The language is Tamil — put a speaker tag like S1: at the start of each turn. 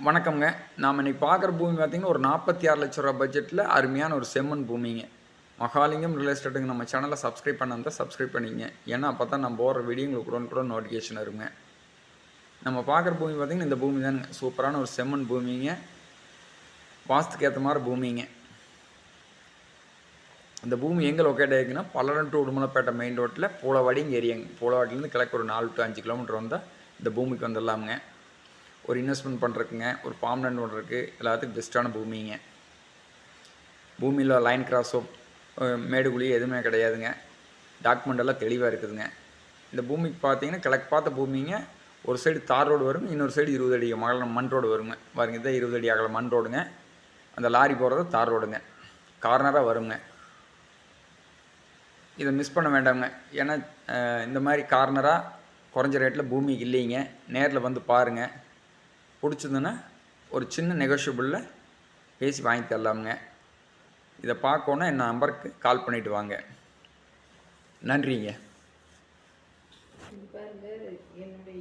S1: வணக்கம்ங்க. நாம இன்னைக்கு பார்க்குற பூமி பார்த்தீங்கன்னா, ஒரு ரூ. 46,00,000 பட்ஜெட்ல அருமையான ஒரு செம்மண் பூமிங்க. மகாலிங்கம் ரியல் எஸ்டேட்டுங்க நம்ம சேனல சப்ஸ்கிரைப் பண்ணாம சப்ஸ்கிரைப் பண்ணிக்கங்க. ஏன்னா, அப்பதான் நான் போடுற வீடியோ உங்களுக்கு உடனுக்குடன் நோட்டிஃபிகேஷன் வருங்க. நம்ம பார்க்குற பூமி பார்த்தீங்கன்னா, இந்த பூமி தாங்க. சூப்பரான ஒரு செம்மண் பூமிங்க. வாஸ்துக்கு ஏத்த மாரி பூமிங்க. இந்த பூமி எங்க லொக்கேட் ஆயிருக்குன்னா, பல்லடம் டூ உடுமலைப்பேட்டை மெயின் ரோட்ல பூளவாடிங்க ஏரியாங்க. பூளவாடிலேருந்து கிழக்கு ஒரு 4 டூ 5 கிலோமீட்டர் வந்தா இந்த பூமிக்கு வந்துடலாமுங்க. ஒரு இன்வெஸ்ட்மென்ட் பண்ணுறதுக்குங்க, ஒரு ஃபார்ம் லேண்ட் பண்ணுறதுக்கு எல்லாத்துக்கும் பெஸ்ட்டான பூமிங்க. பூமியில் லைன் கிராஸோ மேடு குழி எதுவுமே கிடையாதுங்க. டாக்குமெண்ட் எல்லாம் தெளிவாக இருக்குதுங்க. இந்த பூமிக்கு பார்த்தீங்கன்னா கிழக்கு பார்த்த பூமிங்க. ஒரு சைடு தார் ரோடு வருங்க, இன்னொரு சைடு 20 அடி மண் ரோடு வருங்க. பாருங்க, இதான் 20 அடி அகல மண் ரோடுங்க. அந்த லாரி போகிறது தார் ரோடுங்க. கார்னராக வருங்க. இதை மிஸ் பண்ண வேண்டாங்க. ஏன்னா இந்த மாதிரி கார்னராக குறைஞ்ச ரேட்டில் பூமிக்கு இல்லைங்க. நேரில் வந்து பாருங்கள். பிடிச்சதுன்னா ஒரு சின்ன நெகோஷியபிளில் பேசி வாங்கி தரலாமுங்க. இதை பார்க்கணுன்னா என் நம்பருக்கு கால் பண்ணிவிட்டு வாங்க. நன்றிங்க.